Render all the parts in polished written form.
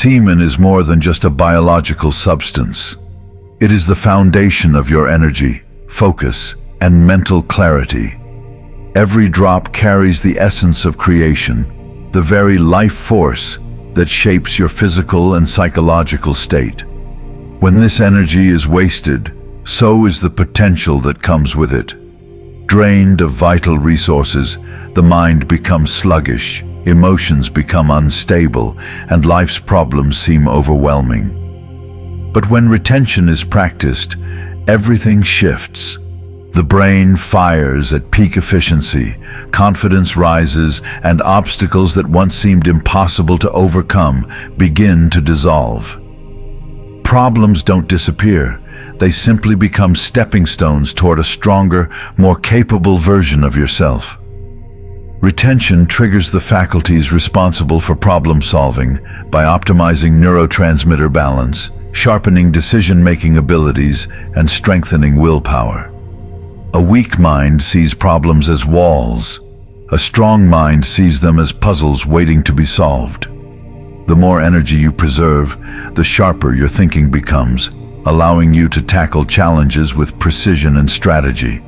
Semen is more than just a biological substance. It is the foundation of your energy, focus, and mental clarity. Every drop carries the essence of creation, the very life force that shapes your physical and psychological state. When this energy is wasted, so is the potential that comes with it. Drained of vital resources, the mind becomes sluggish, emotions become unstable, and life's problems seem overwhelming. But when retention is practiced, everything shifts. The brain fires at peak efficiency, confidence rises, and obstacles that once seemed impossible to overcome begin to dissolve. Problems don't disappear. They simply become stepping stones toward a stronger, more capable version of yourself. Retention triggers the faculties responsible for problem solving by optimizing neurotransmitter balance, sharpening decision-making abilities, and strengthening willpower. A weak mind sees problems as walls. A strong mind sees them as puzzles waiting to be solved. The more energy you preserve, the sharper your thinking becomes, allowing you to tackle challenges with precision and strategy.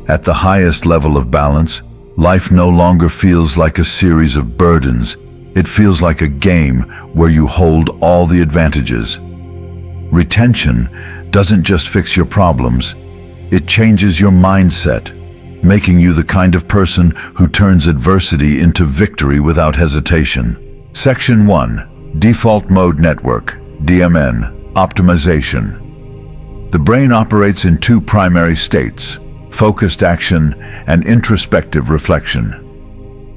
At the highest level of balance, life no longer feels like a series of burdens. It feels like a game where you hold all the advantages. Retention doesn't just fix your problems, it changes your mindset, making you the kind of person who turns adversity into victory without hesitation. Section 1. Default Mode Network, DMN, Optimization. The brain operates in two primary states: focused action and introspective reflection.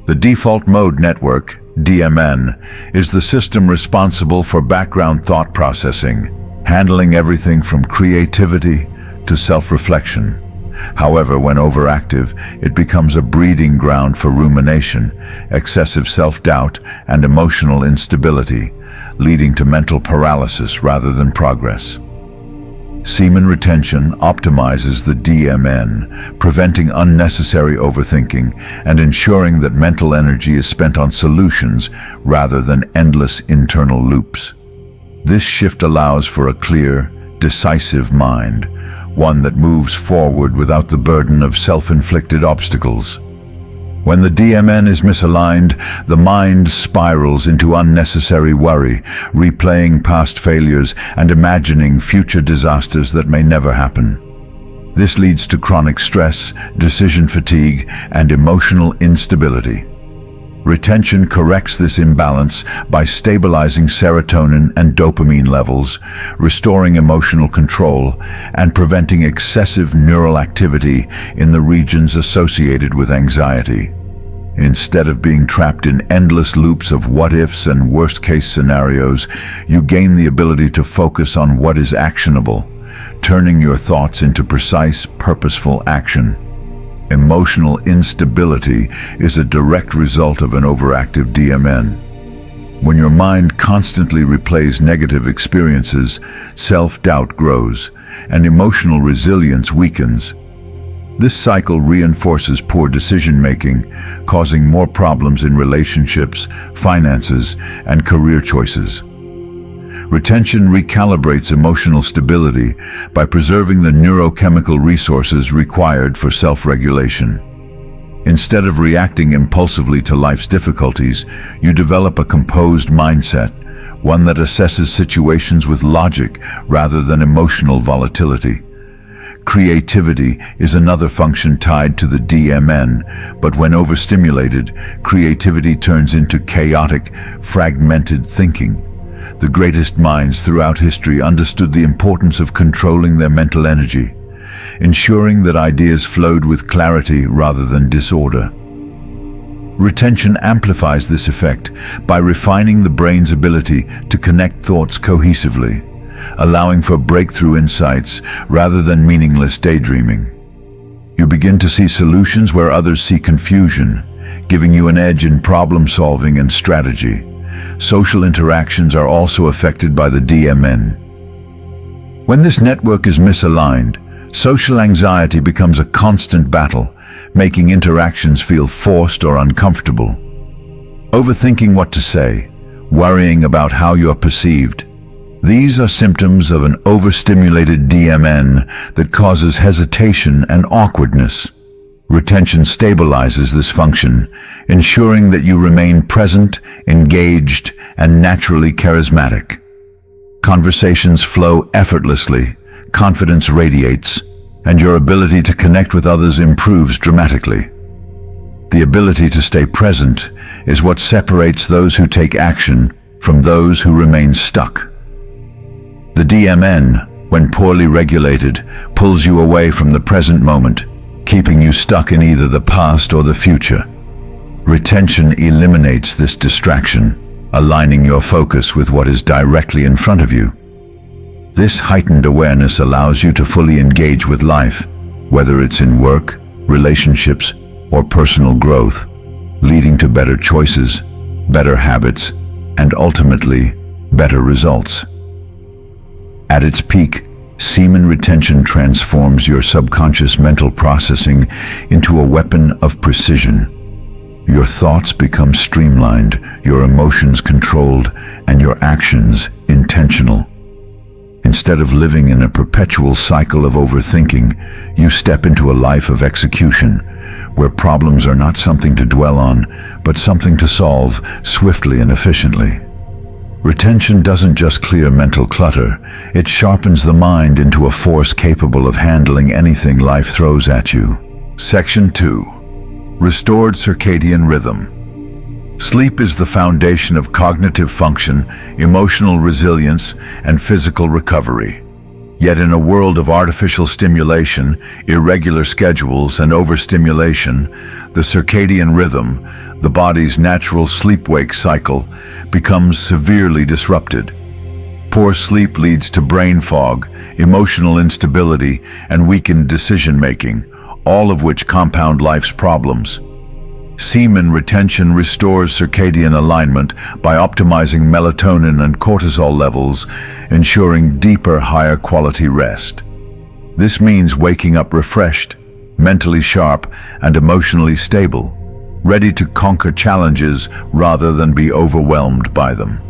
The default mode network, DMN, is the system responsible for background thought processing, handling everything from creativity to self-reflection. However, when overactive, it becomes a breeding ground for rumination, excessive self-doubt, and emotional instability, leading to mental paralysis rather than progress. Semen retention optimizes the DMN, preventing unnecessary overthinking and ensuring that mental energy is spent on solutions rather than endless internal loops. This shift allows for a clear, decisive mind, one that moves forward without the burden of self-inflicted obstacles. When the DMN is misaligned, the mind spirals into unnecessary worry, replaying past failures and imagining future disasters that may never happen. This leads to chronic stress, decision fatigue, and emotional instability. Retention corrects this imbalance by stabilizing serotonin and dopamine levels, restoring emotional control, and preventing excessive neural activity in the regions associated with anxiety. Instead of being trapped in endless loops of what-ifs and worst-case scenarios, you gain the ability to focus on what is actionable, turning your thoughts into precise, purposeful action. Emotional instability is a direct result of an overactive DMN. When your mind constantly replays negative experiences, self-doubt grows, and emotional resilience weakens. This cycle reinforces poor decision-making, causing more problems in relationships, finances, and career choices. Retention recalibrates emotional stability by preserving the neurochemical resources required for self-regulation. Instead of reacting impulsively to life's difficulties, you develop a composed mindset, one that assesses situations with logic rather than emotional volatility. Creativity is another function tied to the DMN, but when overstimulated, creativity turns into chaotic, fragmented thinking. The greatest minds throughout history understood the importance of controlling their mental energy, ensuring that ideas flowed with clarity rather than disorder. Retention amplifies this effect by refining the brain's ability to connect thoughts cohesively, allowing for breakthrough insights rather than meaningless daydreaming. You begin to see solutions where others see confusion, giving you an edge in problem solving and strategy. Social interactions are also affected by the DMN. When this network is misaligned, social anxiety becomes a constant battle, making interactions feel forced or uncomfortable. Overthinking what to say, worrying about how you're perceived. These are symptoms of an overstimulated DMN that causes hesitation and awkwardness. Retention stabilizes this function, ensuring that you remain present, engaged, and naturally charismatic. Conversations flow effortlessly, confidence radiates, and your ability to connect with others improves dramatically. The ability to stay present is what separates those who take action from those who remain stuck. The DMN, when poorly regulated, pulls you away from the present moment, keeping you stuck in either the past or the future. Retention eliminates this distraction, aligning your focus with what is directly in front of you. This heightened awareness allows you to fully engage with life, whether it's in work, relationships, or personal growth, leading to better choices, better habits, and ultimately, better results. At its peak, semen retention transforms your subconscious mental processing into a weapon of precision. Your thoughts become streamlined, your emotions controlled, and your actions intentional. Instead of living in a perpetual cycle of overthinking, you step into a life of execution, where problems are not something to dwell on, but something to solve swiftly and efficiently. Retention doesn't just clear mental clutter, it sharpens the mind into a force capable of handling anything life throws at you. Section 2. Restored circadian rhythm. Sleep is the foundation of cognitive function, emotional resilience, and physical recovery. Yet in a world of artificial stimulation, irregular schedules, and overstimulation, the circadian rhythm, the body's natural sleep-wake cycle, becomes severely disrupted. Poor sleep leads to brain fog, emotional instability, and weakened decision-making, all of which compound life's problems. Semen retention restores circadian alignment by optimizing melatonin and cortisol levels, ensuring deeper, higher quality rest. This means waking up refreshed, mentally sharp, and emotionally stable, ready to conquer challenges rather than be overwhelmed by them.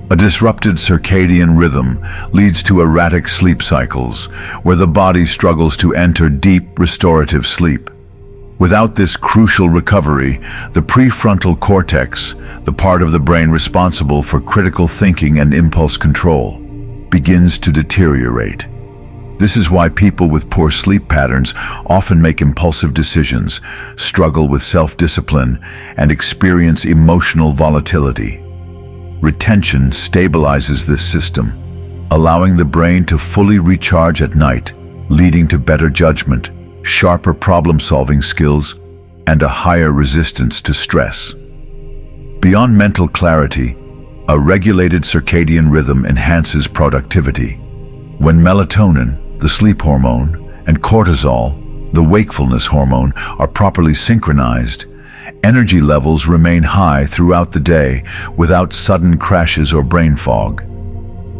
A disrupted circadian rhythm leads to erratic sleep cycles, where the body struggles to enter deep, restorative sleep. Without this crucial recovery, the prefrontal cortex, the part of the brain responsible for critical thinking and impulse control, begins to deteriorate. This is why people with poor sleep patterns often make impulsive decisions, struggle with self-discipline, and experience emotional volatility. Retention stabilizes this system, allowing the brain to fully recharge at night, leading to better judgment, sharper problem-solving skills, and a higher resistance to stress. Beyond mental clarity, a regulated circadian rhythm enhances productivity. When melatonin, the sleep hormone, and cortisol, the wakefulness hormone, are properly synchronized, energy levels remain high throughout the day without sudden crashes or brain fog.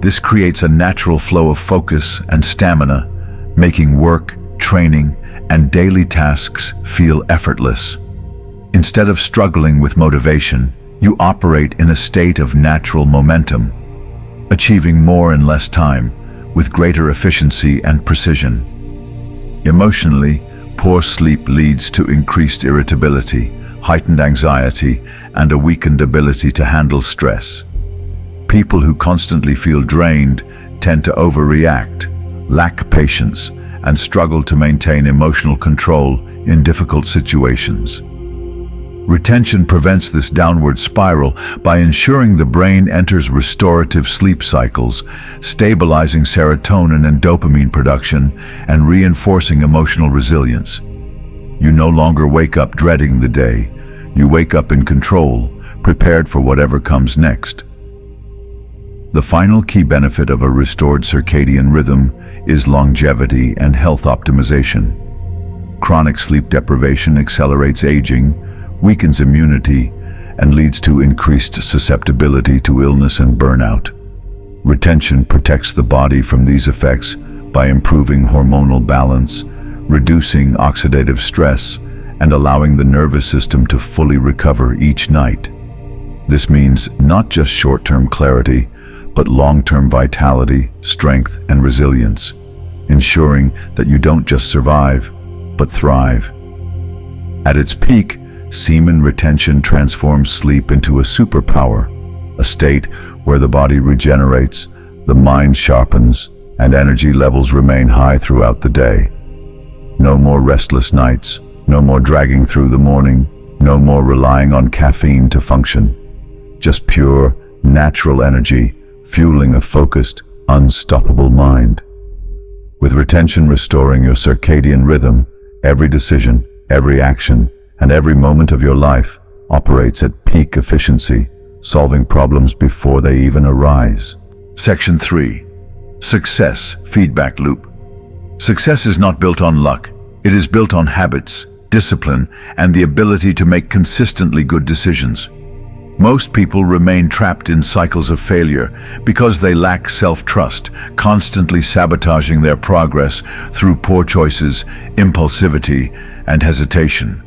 This creates a natural flow of focus and stamina, making work, training, and daily tasks feel effortless. Instead of struggling with motivation, you operate in a state of natural momentum, achieving more in less time, with greater efficiency and precision. Emotionally, poor sleep leads to increased irritability, heightened anxiety, and a weakened ability to handle stress. People who constantly feel drained tend to overreact, lack patience, and struggle to maintain emotional control in difficult situations. Retention prevents this downward spiral by ensuring the brain enters restorative sleep cycles, stabilizing serotonin and dopamine production, and reinforcing emotional resilience. You no longer wake up dreading the day. You wake up in control, prepared for whatever comes next. The final key benefit of a restored circadian rhythm is longevity and health optimization. Chronic sleep deprivation accelerates aging, weakens immunity, and leads to increased susceptibility to illness and burnout. Retention protects the body from these effects by improving hormonal balance, reducing oxidative stress, and allowing the nervous system to fully recover each night. This means not just short-term clarity, but long-term vitality, strength, and resilience, ensuring that you don't just survive, but thrive. At its peak, semen retention transforms sleep into a superpower, a state where the body regenerates, the mind sharpens, and energy levels remain high throughout the day. No more restless nights, no more dragging through the morning, no more relying on caffeine to function. Just pure, natural energy, fueling a focused, unstoppable mind. With retention restoring your circadian rhythm, every decision, every action, and every moment of your life operates at peak efficiency, solving problems before they even arise. Section 3. Success Feedback Loop. Success is not built on luck. It is built on habits, discipline, and the ability to make consistently good decisions. Most people remain trapped in cycles of failure because they lack self-trust, constantly sabotaging their progress through poor choices, impulsivity, and hesitation.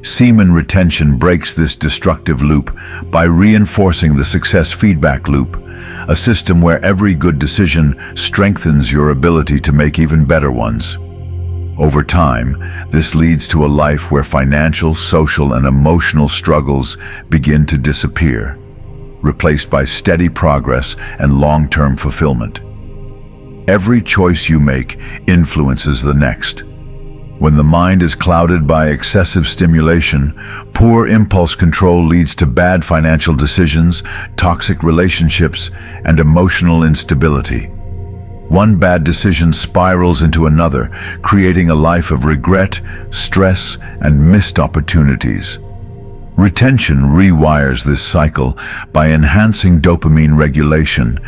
Semen retention breaks this destructive loop by reinforcing the success feedback loop, a system where every good decision strengthens your ability to make even better ones. Over time, this leads to a life where financial, social, and emotional struggles begin to disappear, replaced by steady progress and long-term fulfillment. Every choice you make influences the next. When the mind is clouded by excessive stimulation, poor impulse control leads to bad financial decisions, toxic relationships, and emotional instability. One bad decision spirals into another, creating a life of regret, stress, and missed opportunities. Retention rewires this cycle by enhancing dopamine regulation,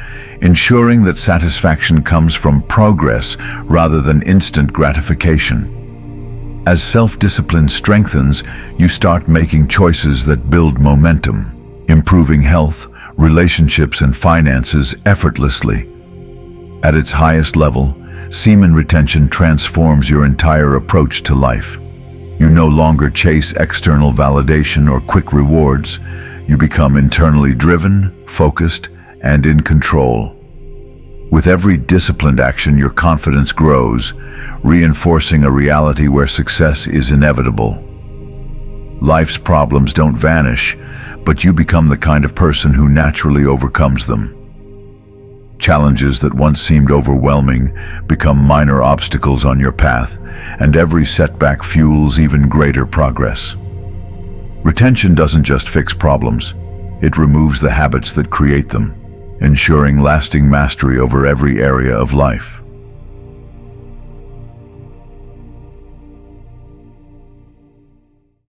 ensuring that satisfaction comes from progress rather than instant gratification. As self-discipline strengthens, you start making choices that build momentum, improving health, relationships, and finances effortlessly. At its highest level, semen retention transforms your entire approach to life. You no longer chase external validation or quick rewards. You become internally driven, focused, and in control. With every disciplined action, your confidence grows, reinforcing a reality where success is inevitable. Life's problems don't vanish, but you become the kind of person who naturally overcomes them. Challenges that once seemed overwhelming become minor obstacles on your path, and every setback fuels even greater progress. Retention doesn't just fix problems, it removes the habits that create them, ensuring lasting mastery over every area of life.